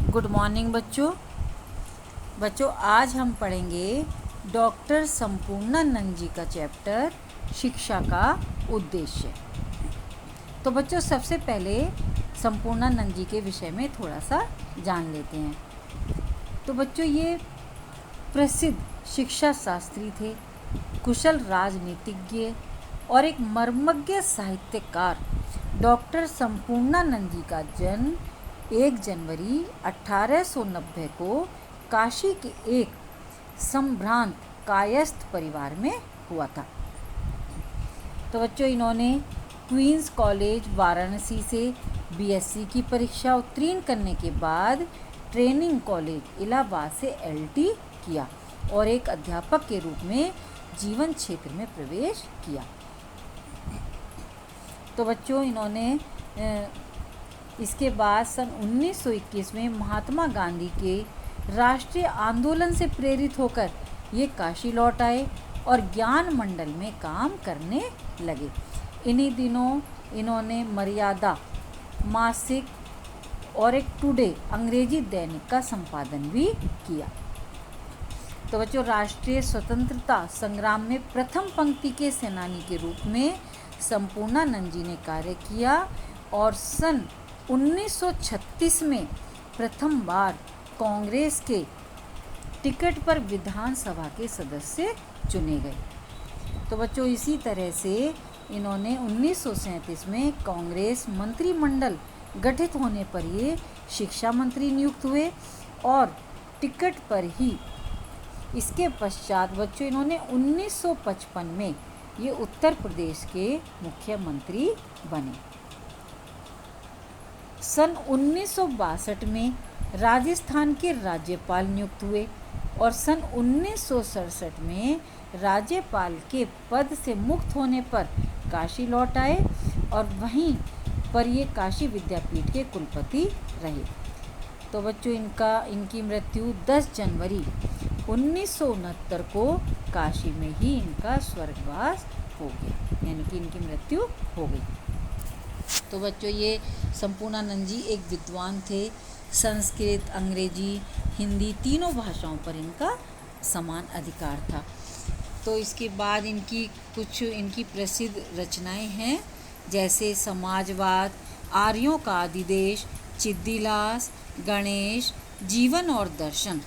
Good morning बच्चों आज हम पढ़ेंगे डॉक्टर संपूर्णानंद जी का चैप्टर शिक्षा का उद्देश्य। तो बच्चों सबसे पहले संपूर्णानंद जी के विषय में थोड़ा सा जान लेते हैं। तो बच्चों ये प्रसिद्ध शिक्षा शास्त्री थे, कुशल राजनीतिज्ञ और एक मर्मज्ञ साहित्यकार। डॉक्टर संपूर्णानंद जी का जन्म 1 जनवरी 1890 को काशी के एक संभ्रांत कायस्थ परिवार में हुआ था। तो बच्चों इन्होंने क्वींस कॉलेज वाराणसी से बीएससी की परीक्षा उत्तीर्ण करने के बाद ट्रेनिंग कॉलेज इलाहाबाद से एलटी किया और एक अध्यापक के रूप में जीवन क्षेत्र में प्रवेश किया। तो बच्चों इन्होंने इसके बाद सन 1921 में महात्मा गांधी के राष्ट्रीय आंदोलन से प्रेरित होकर ये काशी लौट आए और ज्ञान मंडल में काम करने लगे। इन्हीं दिनों इन्होंने मर्यादा मासिक और एक टुडे अंग्रेजी दैनिक का संपादन भी किया। तो बच्चों राष्ट्रीय स्वतंत्रता संग्राम में प्रथम पंक्ति के सेनानी के रूप में संपूर्णानंद जी ने कार्य किया और सन 1936 में प्रथम बार कांग्रेस के टिकट पर विधानसभा के सदस्य चुने गए। तो बच्चों इसी तरह से इन्होंने 1937 में कांग्रेस मंत्रिमंडल गठित होने पर ये शिक्षा मंत्री नियुक्त हुए और टिकट पर ही इसके पश्चात बच्चों इन्होंने 1955 में ये उत्तर प्रदेश के मुख्यमंत्री बने। सन 1962 में राजस्थान के राज्यपाल नियुक्त हुए और सन 1967 में राज्यपाल के पद से मुक्त होने पर काशी लौट आए और वहीं पर ये काशी विद्यापीठ के कुलपति रहे। तो बच्चों इनकी मृत्यु 10 जनवरी 1969 को काशी में ही इनका स्वर्गवास हो गया, यानी कि इनकी मृत्यु हो गई। तो बच्चों ये संपूर्णानंद जी एक विद्वान थे। संस्कृत, अंग्रेजी, हिंदी तीनों भाषाओं पर इनका समान अधिकार था। तो इसके बाद इनकी प्रसिद्ध रचनाएं हैं, जैसे समाजवाद, आर्यों का आदिदेश, चिद्दिलास, गणेश, जीवन और दर्शन,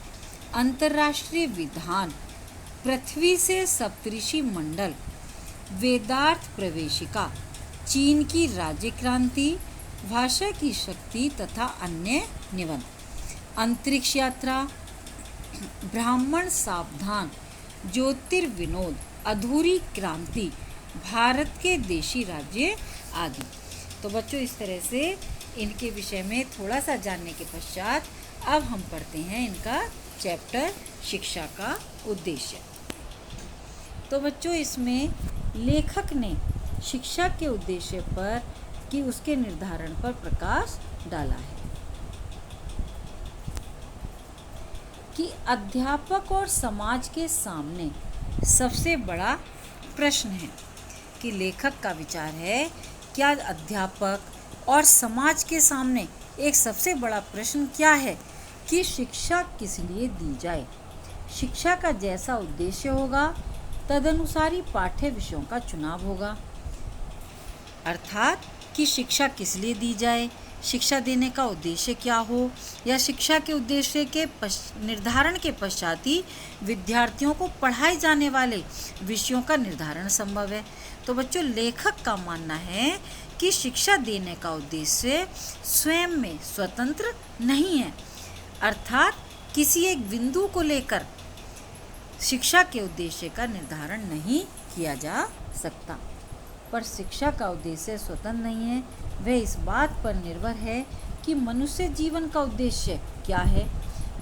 अंतर्राष्ट्रीय विधान, पृथ्वी से सप्तऋषि मंडल, वेदार्थ प्रवेशिका, चीन की राज्य क्रांति, भाषा की शक्ति तथा अन्य निबंध, अंतरिक्ष यात्रा, ब्राह्मण सावधान, ज्योतिर्विनोद, अधूरी क्रांति, भारत के देशी राज्य आदि। तो बच्चों इस तरह से इनके विषय में थोड़ा सा जानने के पश्चात अब हम पढ़ते हैं इनका चैप्टर शिक्षा का उद्देश्य। तो बच्चों इसमें लेखक ने शिक्षा के उद्देश्य पर कि उसके निर्धारण पर प्रकाश डाला है कि अध्यापक और समाज के सामने सबसे बड़ा प्रश्न है कि लेखक का विचार है क्या अध्यापक और समाज के सामने एक सबसे बड़ा प्रश्न क्या है कि शिक्षा किस लिए दी जाए। शिक्षा का जैसा उद्देश्य होगा तदनुसार ही पाठ्य विषयों का चुनाव होगा। अर्थात कि शिक्षा किस लिए दी जाए, शिक्षा देने का उद्देश्य क्या हो, या शिक्षा के उद्देश्य के निर्धारण के पश्चात ही विद्यार्थियों को पढ़ाए जाने वाले विषयों का निर्धारण संभव है। तो बच्चों लेखक का मानना है कि शिक्षा देने का उद्देश्य स्वयं में स्वतंत्र नहीं है, अर्थात किसी एक बिंदु को लेकर शिक्षा के उद्देश्य का निर्धारण नहीं किया जा सकता। पर शिक्षा का उद्देश्य स्वतंत्र नहीं है, वह इस बात पर निर्भर है कि मनुष्य जीवन का उद्देश्य क्या है,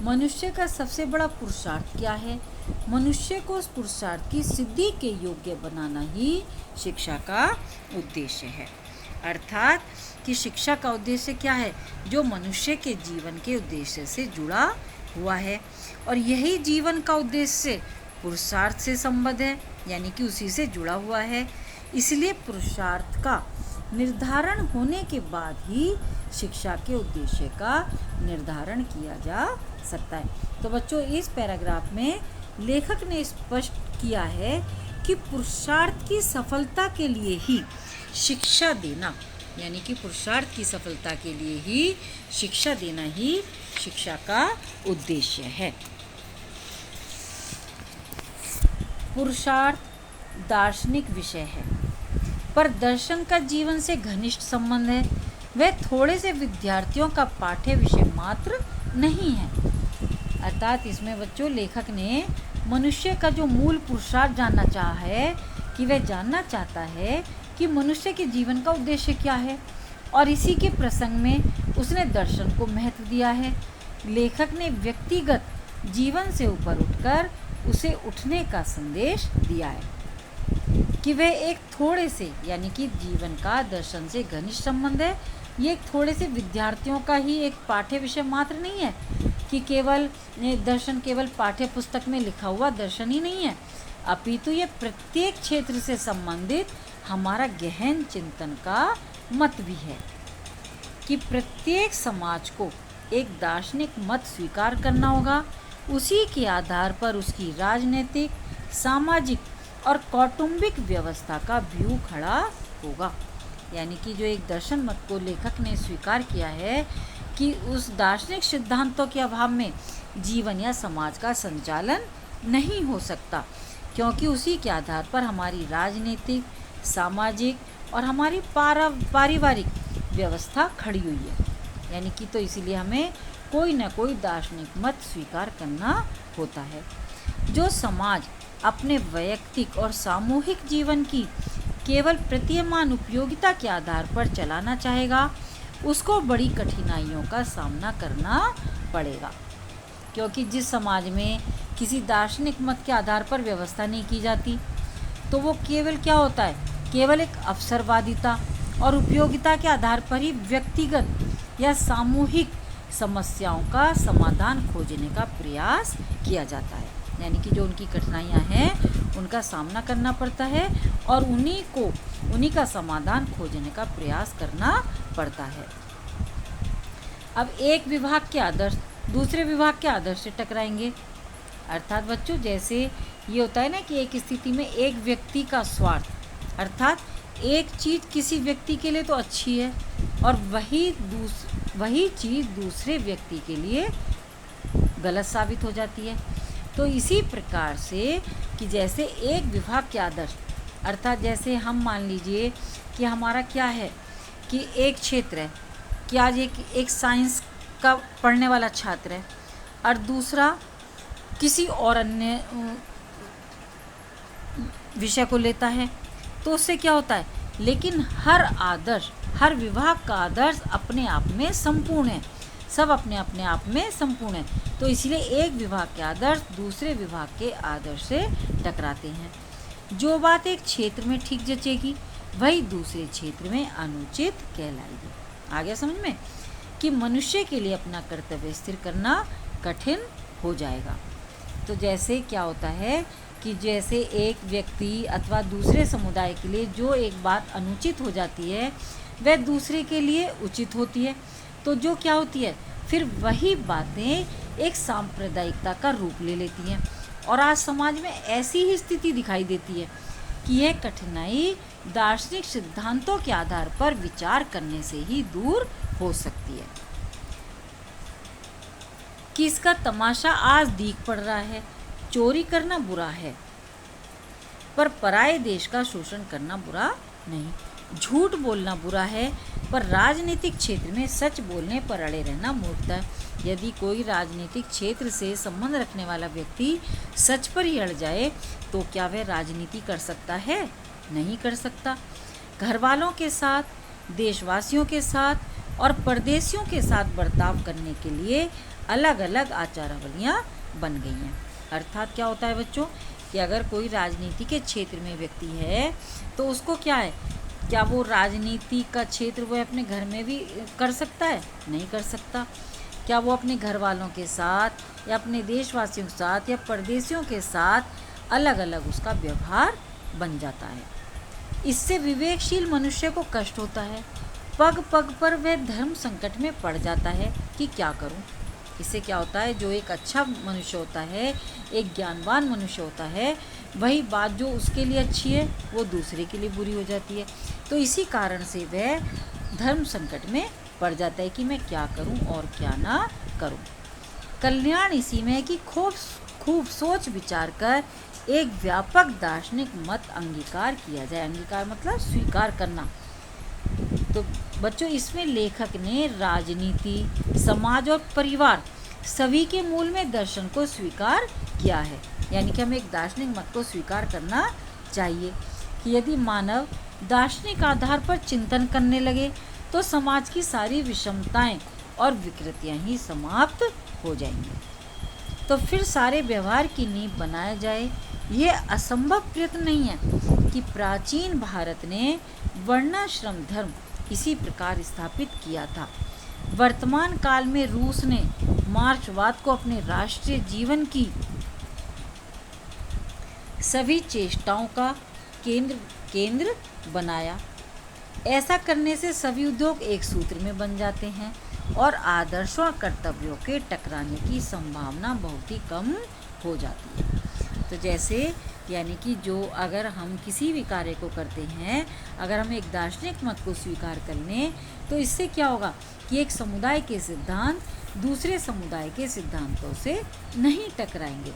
मनुष्य का सबसे बड़ा पुरुषार्थ क्या है, मनुष्य को उस पुरुषार्थ की सिद्धि के योग्य बनाना ही शिक्षा का उद्देश्य है। अर्थात कि शिक्षा का उद्देश्य क्या है, जो मनुष्य के जीवन के उद्देश्य से जुड़ा हुआ है और यही जीवन का उद्देश्य पुरुषार्थ से संबद्ध है, यानी कि उसी से जुड़ा हुआ है। इसलिए पुरुषार्थ का निर्धारण होने के बाद ही शिक्षा के उद्देश्य का निर्धारण किया जा सकता है। तो बच्चों, इस पैराग्राफ में लेखक ने स्पष्ट किया है कि पुरुषार्थ की सफलता के लिए ही शिक्षा देना, यानी कि पुरुषार्थ की सफलता के लिए ही शिक्षा देना ही शिक्षा का उद्देश्य है। पुरुषार्थ दार्शनिक विषय है, पर दर्शन का जीवन से घनिष्ठ संबंध है। वह थोड़े से विद्यार्थियों का पाठ्य विषय मात्र नहीं है। अर्थात इसमें बच्चों लेखक ने मनुष्य का जो मूल पुरुषार्थ जानना चाहा है कि वह जानना चाहता है कि मनुष्य के जीवन का उद्देश्य क्या है, और इसी के प्रसंग में उसने दर्शन को महत्व दिया है। लेखक ने व्यक्तिगत जीवन से ऊपर उठकर उसे उठने का संदेश दिया है कि वह एक थोड़े से, यानी कि जीवन का दर्शन से घनिष्ठ संबंध है। ये एक थोड़े से विद्यार्थियों का ही एक पाठ्य विषय मात्र नहीं है कि केवल दर्शन केवल पाठ्य पुस्तक में लिखा हुआ दर्शन ही नहीं है, अपितु ये प्रत्येक क्षेत्र से संबंधित हमारा गहन चिंतन का मत भी है कि प्रत्येक समाज को एक दार्शनिक मत स्वीकार करना होगा। उसी के आधार पर उसकी राजनीतिक, सामाजिक और कौटुंबिक व्यवस्था का व्यू खड़ा होगा। यानी कि जो एक दर्शन मत को लेखक ने स्वीकार किया है कि उस दार्शनिक सिद्धांतों के अभाव में जीवन या समाज का संचालन नहीं हो सकता, क्योंकि उसी के आधार पर हमारी राजनीतिक, सामाजिक और हमारी पारिवारिक व्यवस्था खड़ी हुई है। यानी कि तो इसीलिए हमें कोई न कोई दार्शनिक मत स्वीकार करना होता है। जो समाज अपने वैयक्तिक और सामूहिक जीवन की केवल प्रतीयमान उपयोगिता के आधार पर चलाना चाहेगा, उसको बड़ी कठिनाइयों का सामना करना पड़ेगा। क्योंकि जिस समाज में किसी दार्शनिक मत के आधार पर व्यवस्था नहीं की जाती, तो वो केवल क्या होता है, केवल एक अवसरवादिता और उपयोगिता के आधार पर ही व्यक्तिगत या सामूहिक समस्याओं का समाधान खोजने का प्रयास किया जाता है। यानी कि जो उनकी कठिनाइयाँ हैं उनका सामना करना पड़ता है और उन्हीं का समाधान खोजने का प्रयास करना पड़ता है। अब एक विभाग के आदर्श दूसरे विभाग के आदर्श से टकराएंगे। अर्थात बच्चों, जैसे ये होता है ना कि एक स्थिति में एक व्यक्ति का स्वार्थ, अर्थात एक चीज़ किसी व्यक्ति के लिए तो अच्छी है और वही चीज़ दूसरे व्यक्ति के लिए गलत साबित हो जाती है। तो इसी प्रकार से कि जैसे एक विभाग के आदर्श, अर्थात जैसे हम मान लीजिए कि हमारा क्या है कि एक क्षेत्र है कि आज एक साइंस का पढ़ने वाला छात्र है और दूसरा किसी और अन्य विषय को लेता है, तो उससे क्या होता है, लेकिन हर विभाग का आदर्श अपने आप में संपूर्ण है, सब अपने अपने आप में संपूर्ण है। तो इसलिए एक विभाग के आदर्श दूसरे विभाग के आदर्श से टकराते हैं। जो बात एक क्षेत्र में ठीक जचेगी वही दूसरे क्षेत्र में अनुचित कहलाएगी। आ गया समझ में कि मनुष्य के लिए अपना कर्तव्य स्थिर करना कठिन हो जाएगा। तो जैसे क्या होता है कि जैसे एक व्यक्ति अथवा दूसरे समुदाय के लिए जो एक बात अनुचित हो जाती है वह दूसरे के लिए उचित होती है, तो जो क्या होती है, फिर वही बातें एक सांप्रदायिकता का रूप ले लेती हैं। और आज समाज में ऐसी ही स्थिति दिखाई देती है कि यह कठिनाई दार्शनिक सिद्धांतों के आधार पर विचार करने से ही दूर हो सकती है। कि इसका तमाशा आज दिख पड़ रहा है, चोरी करना बुरा है पर पराये देश का शोषण करना बुरा नहीं, झूठ बोलना बुरा है पर राजनीतिक क्षेत्र में सच बोलने पर अड़े रहना मूर्खता है। यदि कोई राजनीतिक क्षेत्र से संबंध रखने वाला व्यक्ति सच पर ही अड़ जाए तो क्या वह राजनीति कर सकता है? नहीं कर सकता। घर वालों के साथ, देशवासियों के साथ और परदेशियों के साथ बर्ताव करने के लिए अलग अलग आचारावलियाँ बन गई हैं। अर्थात क्या होता है बच्चों कि अगर कोई राजनीति के क्षेत्र में व्यक्ति है तो उसको क्या है, क्या वो राजनीति का क्षेत्र वो अपने घर में भी कर सकता है? नहीं कर सकता। क्या वो अपने घर वालों के साथ या अपने देशवासियों के साथ या परदेशियों के साथ अलग अलग उसका व्यवहार बन जाता है। इससे विवेकशील मनुष्य को कष्ट होता है पग पग पर वह धर्म संकट में पड़ जाता है कि क्या करूं। इससे क्या होता है, जो एक अच्छा मनुष्य होता है, एक ज्ञानवान मनुष्य होता है, वही बात जो उसके लिए अच्छी है वो दूसरे के लिए बुरी हो जाती है। तो इसी कारण से वह धर्म संकट में पड़ जाता है कि मैं क्या करूं और क्या ना करूं। कल्याण इसी में है कि खूब सोच विचार कर एक व्यापक दार्शनिक मत अंगीकार किया जाए। अंगीकार मतलब स्वीकार करना। तो बच्चों, इसमें लेखक ने राजनीति, समाज और परिवार सभी के मूल में दर्शन को स्वीकार किया है। यानी कि हमें एक दार्शनिक मत को स्वीकार करना चाहिए कि यदि मानव दार्शनिक आधार पर चिंतन करने लगे तो समाज की सारी विषमताएं और विकृतियां ही समाप्त हो जाएंगी। तो फिर सारे व्यवहार की नींव बनाया जाए। ये असंभव प्रयत्न नहीं है कि प्राचीन भारत ने वर्णाश्रम धर्म इसी प्रकार स्थापित किया था। वर्तमान काल में रूस ने मार्क्सवाद को अपने राष्ट्रीय जीवन की सभी चेष्टाओं का केंद्र बनाया। ऐसा करने से सभी उद्योग एक सूत्र में बन जाते हैं और आदर्शों और कर्तव्यों के टकराने की संभावना बहुत ही कम हो जाती है। तो जैसे यानी कि जो अगर हम किसी भी कार्य को करते हैं, अगर हम एक दार्शनिक मत को स्वीकार कर लें तो इससे क्या होगा कि एक समुदाय के सिद्धांत दूसरे समुदाय के सिद्धांतों से नहीं टकराएंगे।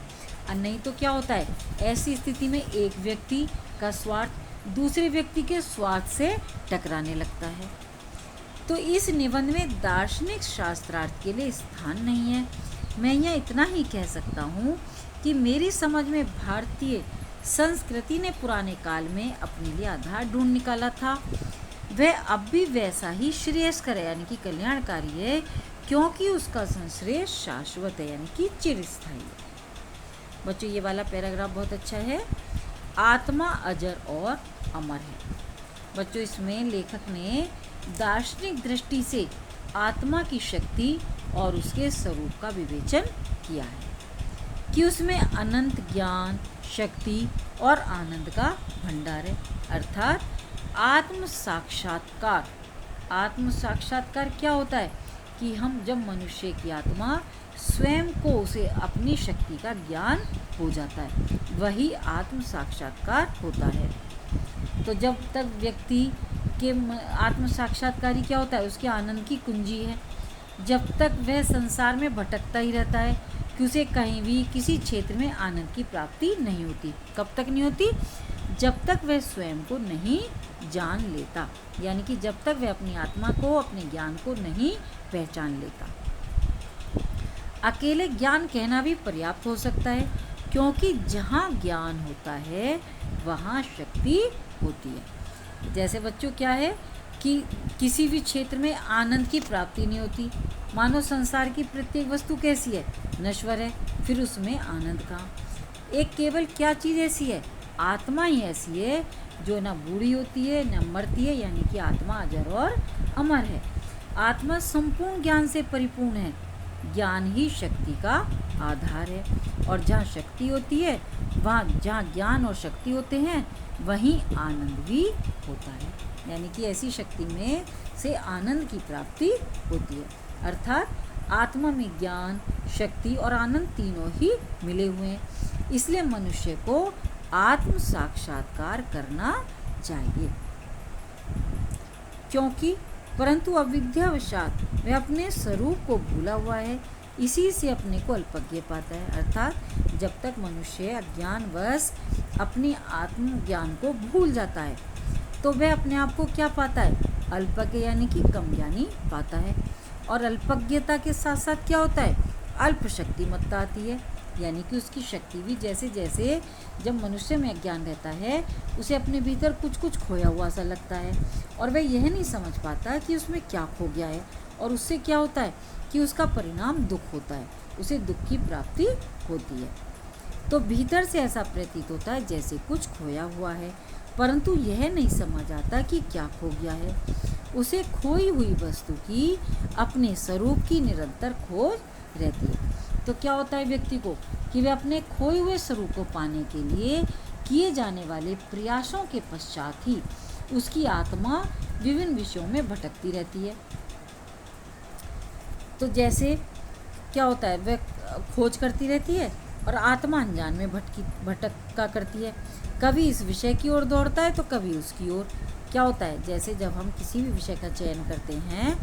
और नहीं तो क्या होता है, ऐसी स्थिति में एक व्यक्ति का स्वार्थ दूसरे व्यक्ति के स्वार्थ से टकराने लगता है। तो इस निबंध में दार्शनिक शास्त्रार्थ के लिए स्थान नहीं है। मैं यहाँ इतना ही कह सकता हूँ कि मेरी समझ में भारतीय संस्कृति ने पुराने काल में अपने लिए आधार ढूंढ निकाला था। वह अब भी वैसा ही श्रेयस्कर है, यानी कि कल्याणकारी है, क्योंकि उसका संश्लेष शाश्वत है, यानी कि चिरस्थायी है। बच्चों, ये वाला पैराग्राफ बहुत अच्छा है। आत्मा अजर और अमर है। बच्चों, इसमें लेखक ने दार्शनिक दृष्टि से आत्मा की शक्ति और उसके स्वरूप का विवेचन किया है कि उसमें अनंत ज्ञान, शक्ति और आनंद का भंडार है। अर्थात आत्म साक्षात्कार क्या होता है कि हम जब मनुष्य की आत्मा स्वयं को उसे अपनी शक्ति का ज्ञान हो जाता है, वही आत्म साक्षात्कार होता है। तो जब तक व्यक्ति के आत्म साक्षात्कारी क्या होता है, उसके आनंद की कुंजी है। जब तक वह संसार में भटकता ही रहता है कि उसे कहीं भी किसी क्षेत्र में आनंद की प्राप्ति नहीं होती। कब तक नहीं होती? जब तक वह स्वयं को नहीं जान लेता, यानी कि जब तक वह अपनी आत्मा को, अपने ज्ञान को नहीं पहचान लेता। अकेले ज्ञान कहना भी पर्याप्त हो सकता है, क्योंकि जहाँ ज्ञान होता है वहाँ शक्ति होती है। जैसे बच्चों क्या है कि किसी भी क्षेत्र में आनंद की प्राप्ति नहीं होती। मानो संसार की प्रत्येक वस्तु कैसी है? नश्वर है, फिर उसमें आनंद कहाँ? एक केवल क्या चीज़ ऐसी है? आत्मा ही ऐसी है जो ना बूढ़ी होती है ना मरती है, यानी कि आत्मा अजर और अमर है। आत्मा संपूर्ण ज्ञान से परिपूर्ण है। ज्ञान ही शक्ति का आधार है, और जहाँ शक्ति होती है, वहाँ जहाँ ज्ञान और शक्ति होते हैं, वहीं आनंद भी होता है। यानी कि ऐसी शक्ति में से आनंद की प्राप्ति होती है। अर्थात आत्मा में ज्ञान, शक्ति और आनंद तीनों ही मिले हुए हैं। इसलिए मनुष्य को आत्म साक्षात्कार करना चाहिए, क्योंकि परंतु अविद्यावशात वह अपने स्वरूप को भूला हुआ है, इसी से अपने को अल्पज्ञ पाता है। अर्थात जब तक मनुष्य अज्ञानवश अपने आत्मज्ञान को भूल जाता है तो वह अपने आप को क्या पाता है? अल्पज्ञ, यानी कि कम ज्ञानी पाता है। और अल्पज्ञता के साथ साथ क्या होता है? अल्प शक्तिमत्ता आती है, यानी कि उसकी शक्ति भी जैसे जैसे जब मनुष्य में अज्ञान रहता है, उसे अपने भीतर कुछ कुछ खोया हुआ सा लगता है, और वह यह नहीं समझ पाता कि उसमें क्या खो गया है, और उससे क्या होता है कि उसका परिणाम दुख होता है, उसे दुख की प्राप्ति होती है। तो भीतर से ऐसा प्रतीत होता है जैसे कुछ खोया हुआ है, परंतु यह नहीं समझ आता कि क्या खो गया है। उसे खोई हुई वस्तु की अपने स्वरूप की निरंतर खोज रहती है। तो क्या होता है व्यक्ति को कि वह अपने खोए हुए स्वरूप को पाने के लिए किए जाने वाले प्रयासों के पश्चात ही उसकी आत्मा विभिन्न विषयों में भटकती रहती है। तो जैसे क्या होता है, वह खोज करती रहती है और आत्मा अनजान में भटका करती है। कभी इस विषय की ओर दौड़ता है तो कभी उसकी ओर। क्या होता है, जैसे जब हम किसी भी विषय का चयन करते हैं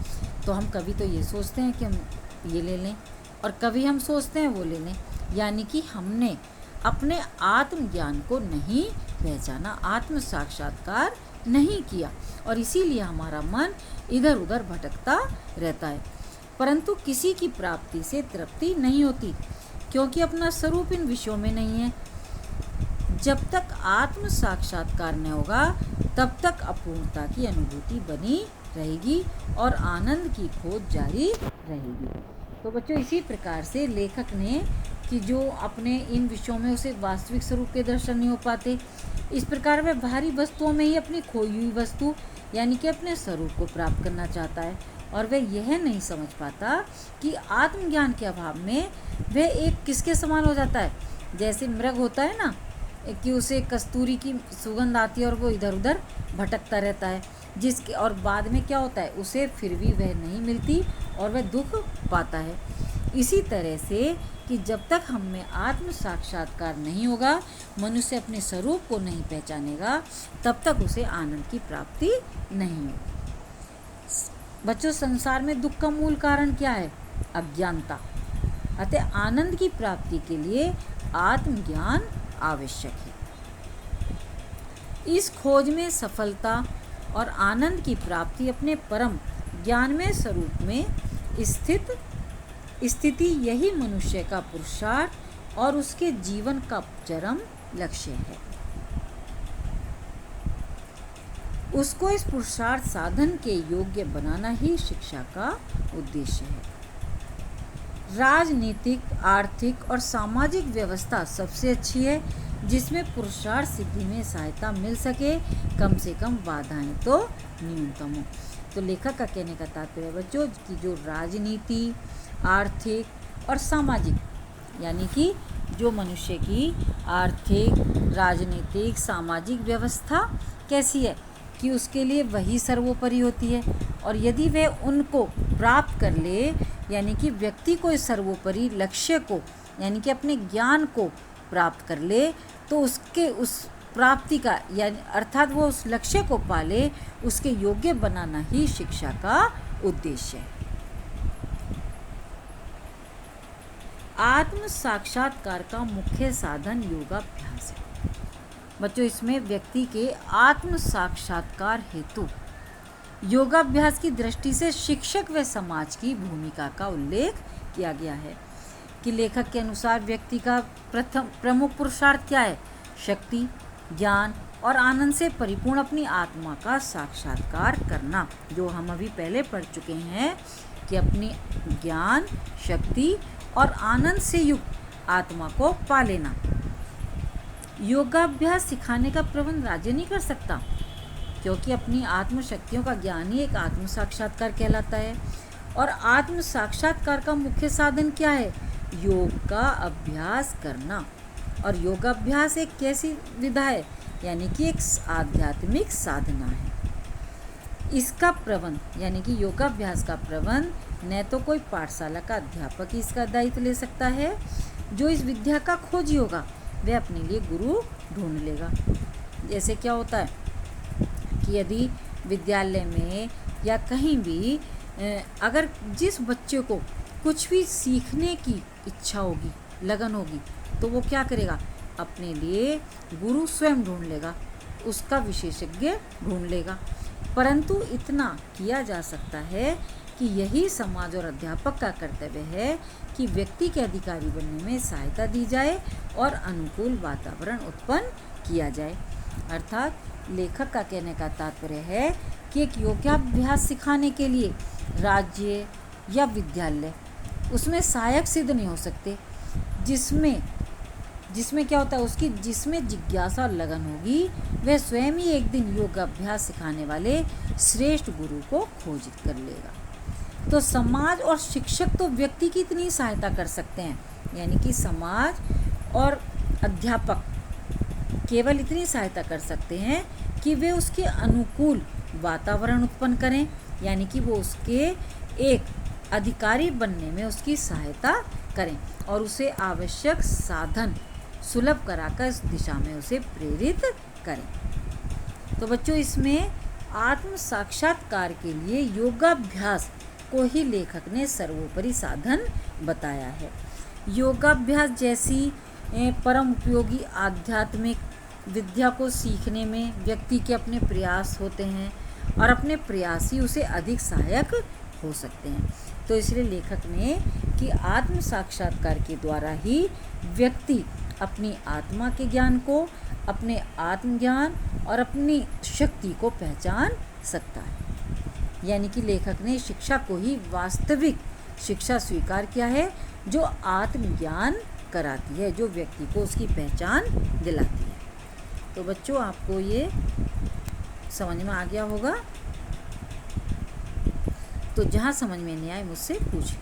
तो हम कभी तो ये सोचते हैं कि हम ये ले लें और कभी हम सोचते हैं वो ले लें, यानी कि हमने अपने आत्मज्ञान को नहीं पहचाना, आत्म साक्षात्कार नहीं किया और इसीलिए हमारा मन इधर उधर भटकता रहता है। परंतु किसी की प्राप्ति से तृप्ति नहीं होती, क्योंकि अपना स्वरूप इन विषयों में नहीं है। जब तक आत्म साक्षात्कार न होगा तब तक अपूर्णता की अनुभूति बनी रहेगी और आनंद की खोज जारी रहेगी। तो बच्चों, इसी प्रकार से लेखक ने कि जो अपने इन विषयों में उसे वास्तविक स्वरूप के दर्शन नहीं हो पाते, इस प्रकार वह बाहरी वस्तुओं में ही अपनी खोई हुई वस्तु यानी कि अपने स्वरूप को प्राप्त करना चाहता है और वह यह नहीं समझ पाता कि आत्मज्ञान के अभाव में वह एक किसके समान हो जाता है। जैसे मृग होता है ना, कि उसे कस्तूरी की सुगंध आती है और वो इधर उधर भटकता रहता है, जिसके और बाद में क्या होता है, उसे फिर भी वह नहीं मिलती और वह दुख पाता है। इसी तरह से कि जब तक हम में आत्म साक्षात्कार नहीं होगा, मनुष्य अपने स्वरूप को नहीं पहचानेगा, तब तक उसे आनंद की प्राप्ति नहीं होगी। बच्चों, संसार में दुख का मूल कारण क्या है? अज्ञानता। अतः आनंद की प्राप्ति के लिए आत्मज्ञान आवश्यक है। इस खोज में सफलता और आनंद की प्राप्ति अपने परम ज्ञानमय स्वरूप में स्थिति यही मनुष्य का पुरुषार्थ और उसके जीवन का चरम लक्ष्य है। उसको इस पुरुषार्थ साधन के योग्य बनाना ही शिक्षा का उद्देश्य है। राजनीतिक, आर्थिक और सामाजिक व्यवस्था सबसे अच्छी है जिसमें पुरुषार्थ सिद्धि में सहायता मिल सके, कम से कम बाधाएं तो न्यूनतम हो। तो लेखक का कहने का तात्पर्य बच्चों कि जो राजनीति, आर्थिक और सामाजिक यानी कि जो मनुष्य की आर्थिक, राजनीतिक, सामाजिक व्यवस्था कैसी है कि उसके लिए वही सर्वोपरि होती है और यदि वह उनको प्राप्त कर ले, यानी कि व्यक्ति को इस सर्वोपरि लक्ष्य को यानी कि अपने ज्ञान को प्राप्त कर ले, तो उसके उस प्राप्ति का यानी अर्थात वो उस लक्ष्य को पाले, उसके योग्य बनाना ही शिक्षा का उद्देश्य है। आत्म साक्षात्कार का मुख्य साधन योगाभ्यास है। बच्चों, इसमें व्यक्ति के आत्म साक्षात्कार हेतु योगाभ्यास की दृष्टि से शिक्षक व समाज की भूमिका का उल्लेख किया गया है कि लेखक के अनुसार व्यक्ति का प्रमुख पुरुषार्थ क्या है? शक्ति, ज्ञान और आनंद से परिपूर्ण अपनी आत्मा का साक्षात्कार करना, जो हम अभी पहले पढ़ चुके हैं कि अपनी ज्ञान, शक्ति और आनंद से युक्त आत्मा को पा लेना। योगाभ्यास सिखाने का प्रबंध राज्य नहीं कर सकता, क्योंकि अपनी आत्म शक्तियों का ज्ञान ही एक आत्म साक्षात्कार कहलाता है। और आत्म साक्षात्कार का मुख्य साधन क्या है? योग का अभ्यास करना। और योगाभ्यास एक कैसी विधा है? यानी कि एक आध्यात्मिक साधना है। इसका प्रबंध यानी कि योगाभ्यास का प्रबंध न तो कोई पाठशाला का अध्यापक ही इसका दायित्व ले सकता है, जो इस विद्या का खोजी होगा वह अपने लिए गुरु ढूंढ लेगा। जैसे क्या होता है कि यदि विद्यालय में या कहीं भी अगर जिस बच्चे को कुछ भी सीखने की इच्छा होगी, लगन होगी, तो वो क्या करेगा? अपने लिए गुरु स्वयं ढूंढ लेगा, उसका विशेषज्ञ ढूंढ लेगा। परंतु इतना किया जा सकता है कि यही समाज और अध्यापक का कर्तव्य है कि व्यक्ति के अधिकारी बनने में सहायता दी जाए और अनुकूल वातावरण उत्पन्न किया जाए। अर्थात लेखक का कहने का तात्पर्य है कि एक योगाभ्यास सिखाने के लिए राज्य या विद्यालय उसमें सहायक सिद्ध नहीं हो सकते, जिसमें क्या होता है उसकी जिसमें जिज्ञासा और लगन होगी वह स्वयं ही एक दिन योगाभ्यास सिखाने वाले श्रेष्ठ गुरु को खोजित कर लेगा। तो समाज और शिक्षक तो व्यक्ति की इतनी सहायता कर सकते हैं, यानी कि समाज और अध्यापक केवल इतनी सहायता कर सकते हैं कि वे उसके अनुकूल वातावरण उत्पन्न करें, यानी कि वो उसके एक अधिकारी बनने में उसकी सहायता करें और उसे आवश्यक साधन सुलभ कराकर इस दिशा में उसे प्रेरित करें। तो बच्चों, इसमें आत्म साक्षात्कार के लिए योगाभ्यास को ही लेखक ने सर्वोपरि साधन बताया है। योगाभ्यास जैसी परम उपयोगी आध्यात्मिक विद्या को सीखने में व्यक्ति के अपने प्रयास होते हैं और अपने प्रयास ही उसे अधिक सहायक हो सकते हैं। तो इसलिए लेखक ने कि आत्म साक्षात्कार के द्वारा ही व्यक्ति अपनी आत्मा के ज्ञान को, अपने आत्मज्ञान और अपनी शक्ति को पहचान सकता है। यानी कि लेखक ने शिक्षा को ही वास्तविक शिक्षा स्वीकार किया है, जो आत्मज्ञान कराती है, जो व्यक्ति को उसकी पहचान दिलाती है। तो बच्चों, आपको ये समझ में आ गया होगा। तो जहाँ समझ में नहीं आए मुझसे पूछें।